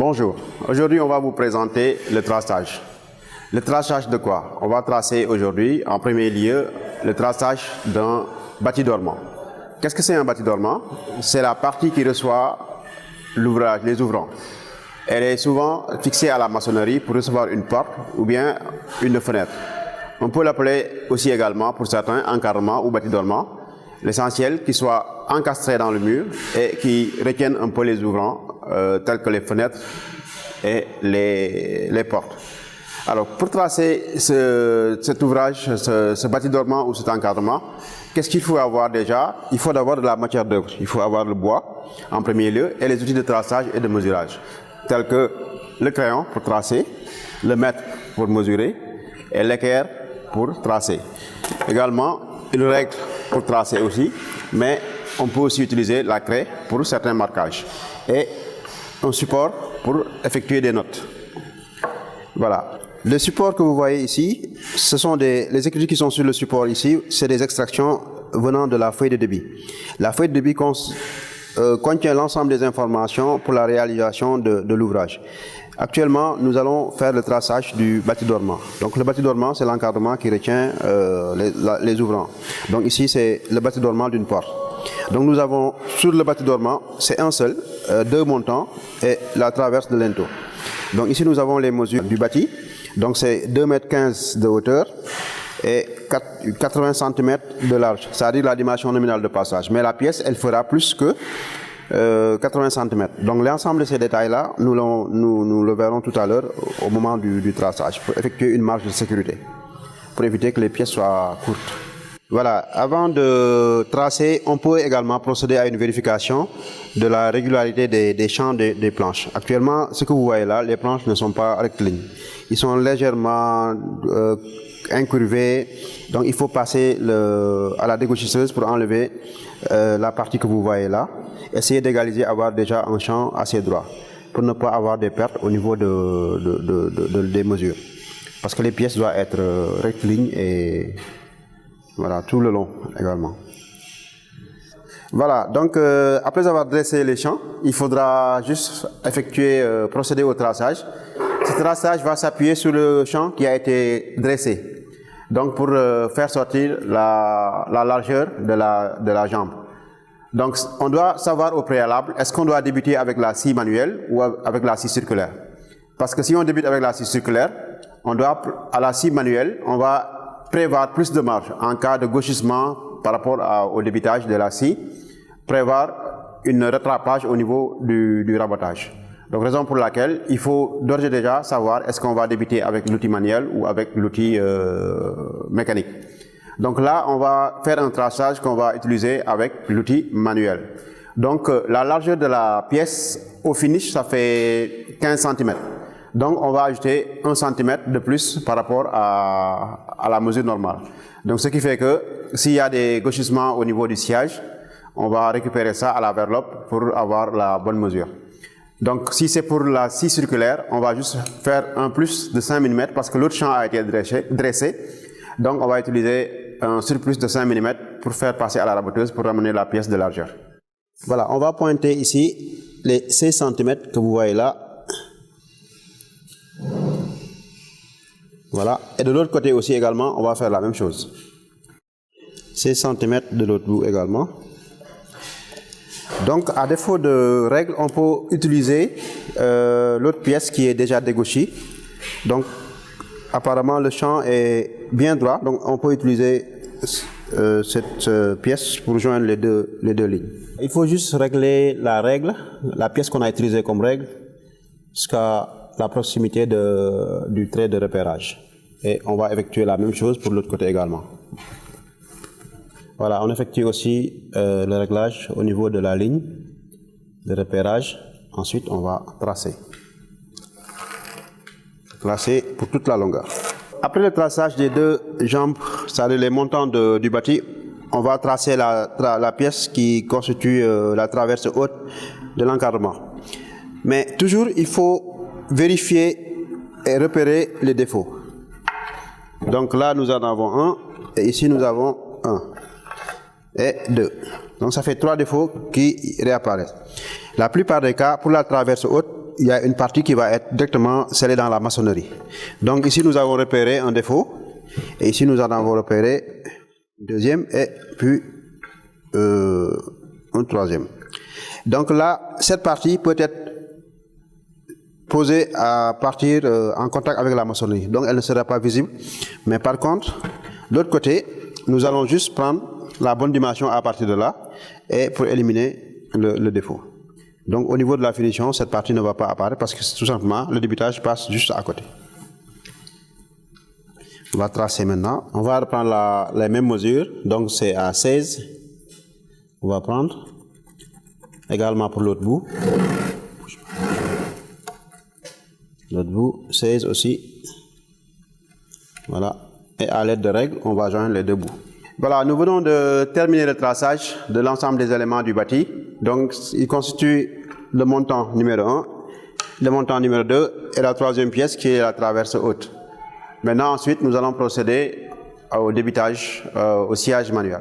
Bonjour, aujourd'hui on va vous présenter le traçage. Le traçage de quoi? On va tracer aujourd'hui en premier lieu le traçage d'un bâti dormant. Qu'est-ce que c'est un bâti dormant? C'est la partie qui reçoit l'ouvrage, les ouvrants. Elle est souvent fixée à la maçonnerie pour recevoir une porte ou bien une fenêtre. On peut l'appeler aussi également pour certains encadrement ou bâti dormant. L'essentiel qu'il soit encastré dans le mur et qui retienne un peu les ouvrants tels que les fenêtres et les portes. Alors pour tracer cet ouvrage, ce bâti dormant ou cet encadrement, qu'est-ce qu'il faut avoir déjà? Il faut d'abord de la matière d'œuvre. Il faut avoir le bois en premier lieu et les outils de traçage et de mesurage tels que le crayon pour tracer, le mètre pour mesurer et l'équerre pour tracer. Également une règle pour tracer aussi, mais on peut aussi utiliser la craie pour certains marquages et un support pour effectuer des notes. Voilà. Le support que vous voyez ici, ce sont les écritures qui sont sur le support ici, c'est des extractions venant de la feuille de débit. La feuille de débit contient l'ensemble des informations pour la réalisation de l'ouvrage. Actuellement, nous allons faire le traçage du bâti dormant. Donc le bâti dormant, c'est l'encadrement qui retient les ouvrants. Donc ici, c'est le bâti dormant d'une porte. Donc nous avons sur le bâti dormant, c'est un seul, deux montants et la traverse de linteau. Donc ici, nous avons les mesures du bâti. Donc c'est 2,15 m de hauteur et 80 cm de large, c'est-à-dire la dimension nominale de passage. Mais la pièce, elle fera plus que 80 cm. Donc l'ensemble de ces détails-là, nous le verrons tout à l'heure au moment du traçage, pour effectuer une marge de sécurité, pour éviter que les pièces soient courtes. Voilà, avant de tracer, on peut également procéder à une vérification de la régularité des champs des planches. Actuellement, ce que vous voyez là, les planches ne sont pas rectilignes. Ils sont légèrement incurvés, donc il faut passer à la dégauchisseuse pour enlever la partie que vous voyez là. Essayez d'égaliser, avoir déjà un champ assez droit, pour ne pas avoir des pertes au niveau des mesures. Parce que les pièces doivent être rectilignes et voilà, tout le long également. Voilà, donc après avoir dressé les champs, il faudra juste procéder au traçage. Ce traçage va s'appuyer sur le champ qui a été dressé, donc pour faire sortir la largeur de la jambe. Donc on doit savoir au préalable, est-ce qu'on doit débuter avec la scie manuelle ou avec la scie circulaire? Parce que si on débute avec la scie circulaire, à la scie manuelle, on va prévoir plus de marge en cas de gauchissement par rapport au débitage de la scie, prévoir une rattrapage au niveau du rabotage. Donc raison pour laquelle il faut d'ores et déjà savoir est-ce qu'on va débuter avec l'outil manuel ou avec l'outil mécanique. Donc là, on va faire un traçage qu'on va utiliser avec l'outil manuel. Donc la largeur de la pièce au finish, ça fait 15 cm. Donc on va ajouter 1 cm de plus par rapport à la mesure normale. Donc ce qui fait que s'il y a des gauchissements au niveau du sciage, on va récupérer ça à la verlope pour avoir la bonne mesure. Donc si c'est pour la scie circulaire, on va juste faire un plus de 5 mm parce que l'autre champ a été dressé. Donc on va utiliser un surplus de 5 mm pour faire passer à la raboteuse pour ramener la pièce de largeur. Voilà, on va pointer ici les 16 cm que vous voyez là. Voilà, et de l'autre côté aussi également, on va faire la même chose. 16 cm de l'autre bout également. Donc, à défaut de règle, on peut utiliser l'autre pièce qui est déjà dégauchie. Donc, apparemment, le champ est bien droit, donc on peut utiliser cette pièce pour joindre les deux lignes. Il faut juste régler la pièce qu'on a utilisée comme règle, jusqu'à la proximité du trait de repérage. Et on va effectuer la même chose pour l'autre côté également. Voilà, on effectue aussi le réglage au niveau de la ligne de repérage. Ensuite, on va tracer. Tracer pour toute la longueur. Après le traçage des deux jambes, c'est-à-dire les montants du bâti, on va tracer la pièce qui constitue la traverse haute de l'encadrement. Mais toujours, il faut vérifier et repérer les défauts. Donc là, nous en avons un, et ici, nous avons un et deux. Donc ça fait 3 défauts qui réapparaissent. La plupart des cas, pour la traverse haute, il y a une partie qui va être directement scellée dans la maçonnerie. Donc ici, nous avons repéré un défaut. Et ici, nous en avons repéré un deuxième et puis un troisième. Donc là, cette partie peut être posée à partir en contact avec la maçonnerie. Donc elle ne sera pas visible. Mais par contre, de l'autre côté, nous allons juste prendre la bonne dimension à partir de là et pour éliminer le défaut. Donc au niveau de la finition, cette partie ne va pas apparaître parce que tout simplement, le débitage passe juste à côté. On va tracer maintenant. On va reprendre les mêmes mesures. Donc c'est à 16. On va prendre. Également pour l'autre bout. L'autre bout, 16 aussi. Voilà. Et à l'aide de règles, on va joindre les deux bouts. Voilà, nous venons de terminer le traçage de l'ensemble des éléments du bâti. Donc, il constitue le montant numéro 1, le montant numéro 2 et la troisième pièce qui est la traverse haute. Maintenant, ensuite, nous allons procéder au débitage, au sciage manuel.